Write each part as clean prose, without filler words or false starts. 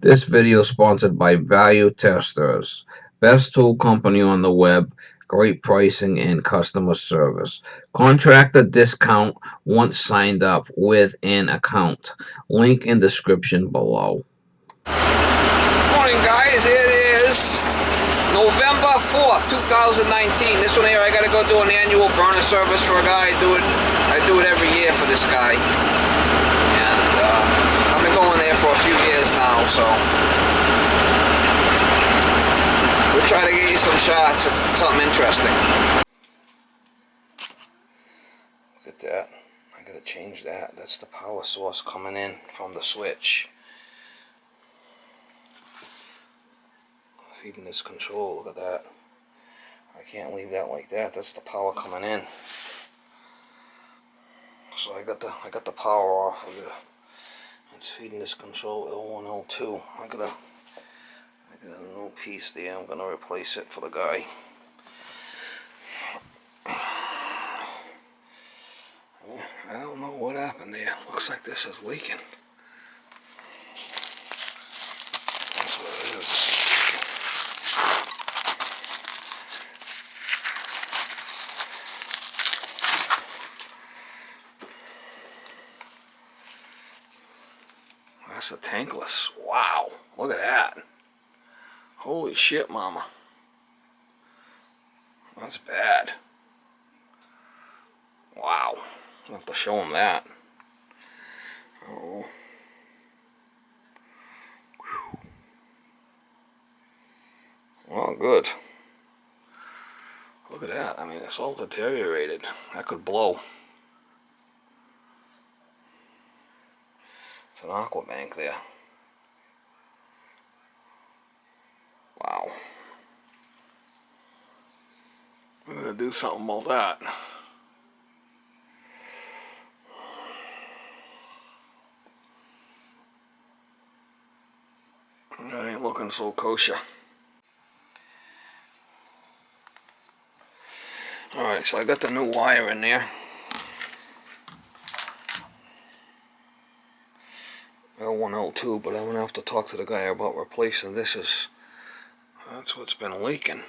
This video is sponsored by Value Testers, best tool company on the web, great pricing and customer service. Contractor discount once signed up with an account. Link in description below. Morning guys, it is November 4th, 2019. This one here, I gotta go do an annual burner service for a guy. I do it every year for this guy. And I've been going there for a few years now, so we'll try to get you some shots of something interesting. Look at that. I gotta change that. That's the power source coming in from the switch. Feeding this control, look at that. I can't leave that like that. That's the power coming in. So I got the power off of it. It's feeding this control L1, L2. I got a new piece there. I'm gonna replace it for the guy. I don't know what happened there. Looks like this is leaking. That's what it is. That's a tankless. Wow, look at that. Holy shit, mama. That's bad. Wow. I'll have to show him that. Oh. Whew. Well, good. Look at that. I mean, it's all deteriorated. That could blow. It's an aqua bank there. Wow. I'm gonna do something about that. That ain't looking so kosher. Alright, so I got the new wire in there. L1, L2, but I'm gonna have to talk to the guy about replacing this. That's what's been leaking.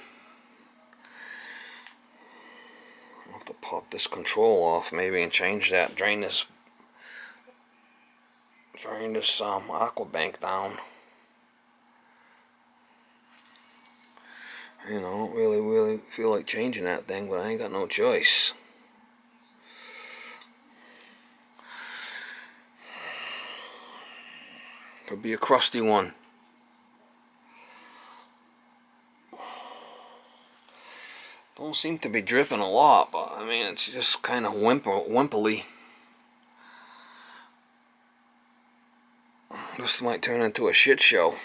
I'll have to pop this control off maybe and change that, drain this aqua bank down. You know, I don't really feel like changing that thing, but I ain't got no choice. Could be a crusty one. Don't seem to be dripping a lot, but I mean, it's just kind of wimply. This might turn into a shit show.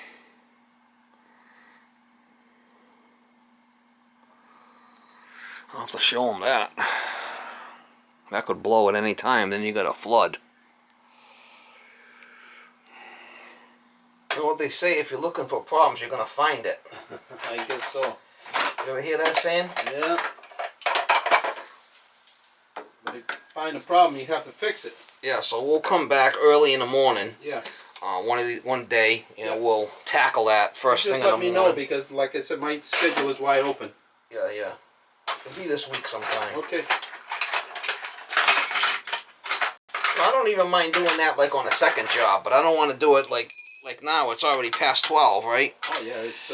I'll have to show them that. That could blow at any time, then you got a flood. You know what they say, if you're looking for problems, you're going to find it. I guess so. You ever hear that saying? Yeah. When you find a problem, you have to fix it. Yeah, so we'll come back early in the morning. Yeah. One day, you know, we'll tackle that first thing in the morning. Just let me know, because, like I said, my schedule is wide open. Yeah, yeah. It'll be this week sometime. Okay. I don't even mind doing that like on a second job, but I don't want to do it like now. It's already past 12, right? Oh yeah, it's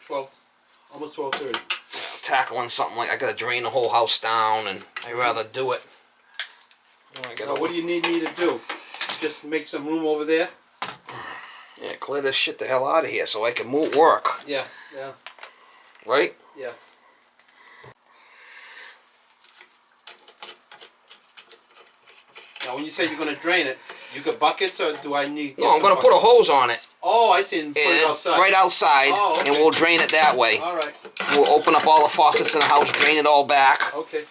12, almost 12:30. Tackling something like I gotta drain the whole house down, and I'd rather do it. Now, what do you need me to do? Just make some room over there? Yeah, clear this shit the hell out of here so I can work. Yeah, yeah. Right? Yeah. Now, when you say you're going to drain it, you got buckets, or do I need... No, I'm going to put a hose on it. Oh, I see, and put it outside. Right outside, oh, okay. And we'll drain it that way. All right. We'll open up all the faucets in the house, drain it all back. Okay.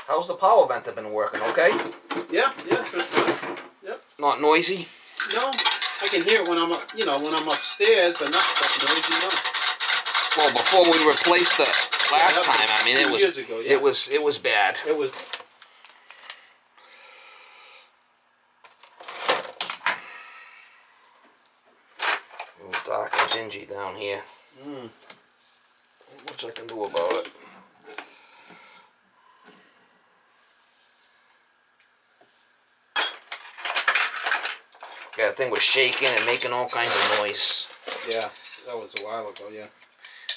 How's the power vent been working, okay? Yeah, it's been fine. Yep. Not noisy? No, I can hear it when I'm when I'm upstairs, but not that noisy, no. Well, before we replace the last time. I mean, it was years ago, yeah. it was bad. It was. A little dark and dingy down here. Not much I can do about it. Yeah, that thing was shaking and making all kinds of noise. Yeah, that was a while ago. Yeah.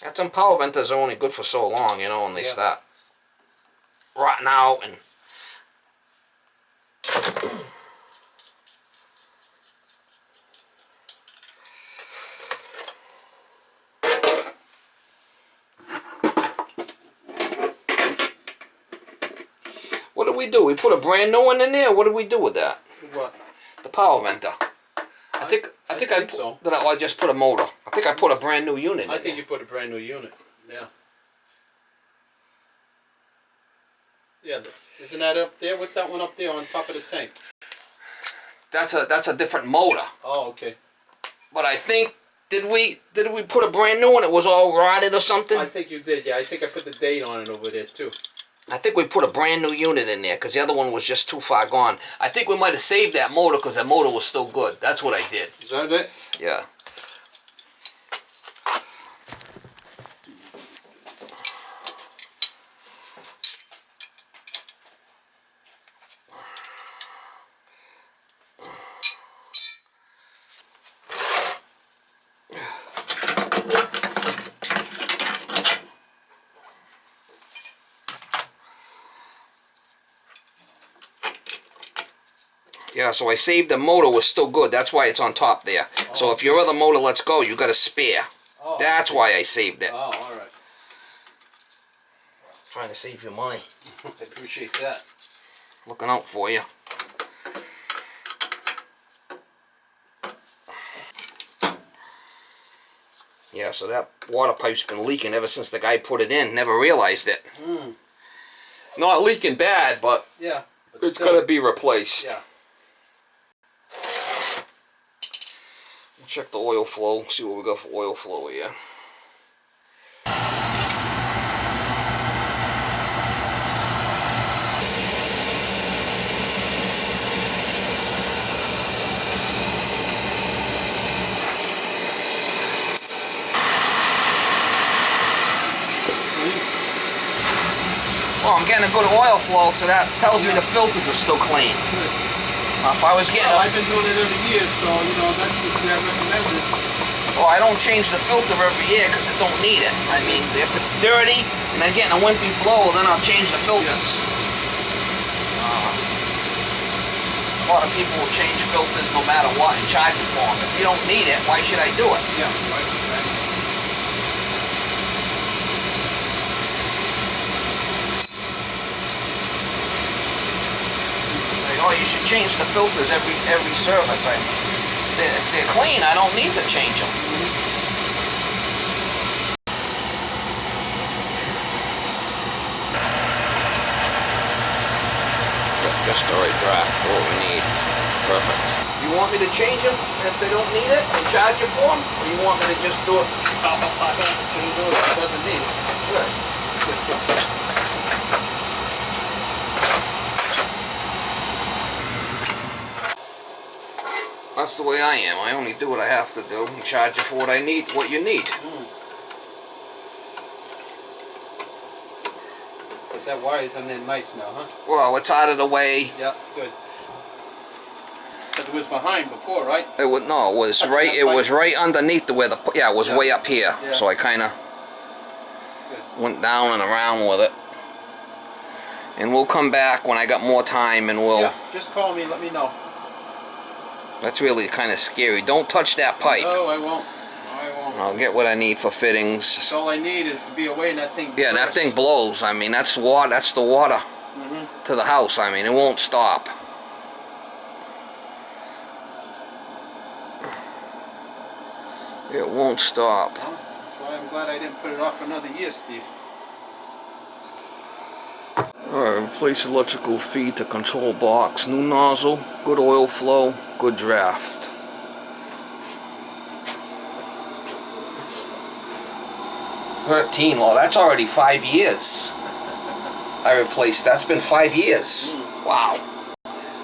That's them power venters are only good for so long, you know, and they start rotting out and. What did we do? We put a brand new one in there. What did we do with that? What? The power venter. I think so. Did I just put a motor? I think I put a brand new unit in I think there. you put a brand new unit. Yeah. Yeah. Isn't that up there? What's that one up there on top of the tank? That's a different motor. Oh, okay. But I think did we put a brand new one? It was all rotted or something. I think you did. Yeah, I think I put the date on it over there too. I think we put a brand new unit in there because the other one was just too far gone. I think we might have saved that motor because that motor was still good. That's what I did. Is that it? Yeah. Yeah, so I saved the motor was still good. That's why it's on top there. Oh. So if your other motor lets go, you got a spare. Oh, that's why I saved it. Oh, all right. Trying to save you money. I appreciate that. Looking out for you. Yeah, so that water pipe's been leaking ever since the guy put it in. Never realized it. Not leaking bad, but yeah, it's got to be replaced. Yeah. Check the oil flow, see what we got for oil flow here. Well, I'm getting a good oil flow, so that tells me the filters are still clean. If I was getting... Well, I've been doing it every year, so, you know, that's what I recommended. Well, I don't change the filter every year because I don't need it. I mean, if it's dirty and I'm getting a wimpy flow, then I'll change the filters. A lot of people will change filters no matter what and charge you for them. If you don't need it, why should I do it? Yeah, right. Oh, you should change the filters every service. If they're clean, I don't need to change them. Just the right draft for what we need. Perfect. You want me to change them if they don't need it and charge you for them? Or you want me to just do it? I don't do it if it doesn't need it. Good. That's the way I am. I only do what I have to do and charge you for what I need, what you need. But that wire's on there nice now, huh? Well, it's out of the way. Yeah, good. Because it was behind before, right? It was no, it was right. It was right underneath the where the it was way up here. Yeah. So I kind of went down and around with it. And we'll come back when I got more time, and we'll. Yeah, just call me. Let me know. That's really kind of scary. Don't touch that pipe. No, I won't. I won't. I'll get what I need for fittings. All I need is to be away and that thing. Yeah, that thing blows. I mean, that's water. That's the water to the house. I mean, it won't stop. It won't stop. Well, that's why I'm glad I didn't put it off for another year, Steve. Alright, replace electrical feed to control box. New nozzle, good oil flow, good draft. 13. Well, that's already 5 years. I replaced. That's been 5 years. Wow.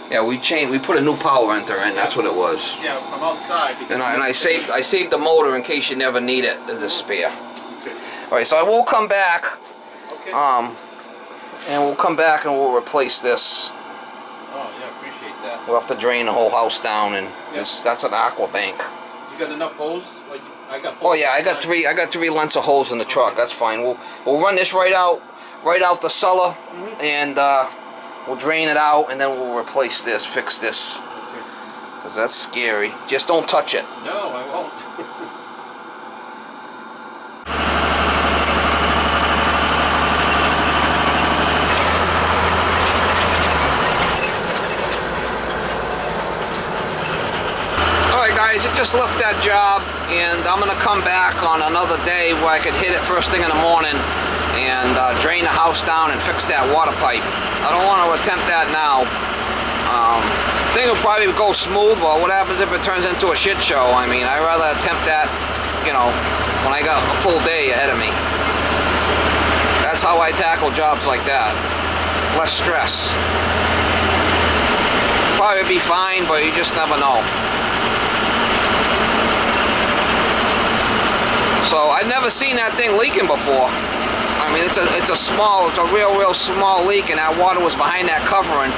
Yeah, we put a new power enter in. That's what it was. Yeah, from outside. And I saved the motor in case you never need it as a spare. Okay. All right, so I will come back. Okay. And we'll come back and we'll replace this. Oh, yeah, appreciate that. We'll have to drain the whole house down, and that's an aqua bank. You got enough hose? Like I got. Oh yeah, I got three lengths of hose in the truck. That's fine. We'll run this right out the cellar, and we'll drain it out, and then we'll replace this, fix this, because that's scary. Just don't touch it. No, I won't. Guys, I just left that job, and I'm gonna come back on another day where I can hit it first thing in the morning and drain the house down and fix that water pipe. I don't want to attempt that now. Thing will probably go smooth, but what happens if it turns into a shit show? I mean, I'd rather attempt that, you know, when I got a full day ahead of me. That's how I tackle jobs like that. Less stress. Probably be fine, but you just never know. So I've never seen that thing leaking before. I mean, it's a real small leak, and that water was behind that covering.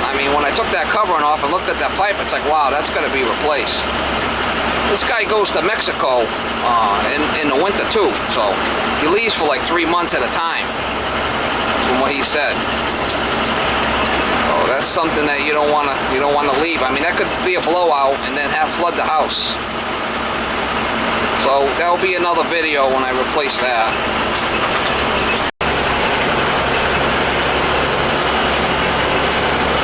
I mean, when I took that covering off and looked at that pipe, it's like, wow, that's got to be replaced. This guy goes to Mexico in the winter too, so he leaves for like 3 months at a time, from what he said. So that's something that you don't want to leave. I mean, that could be a blowout and then flood the house. So that'll be another video when I replace that.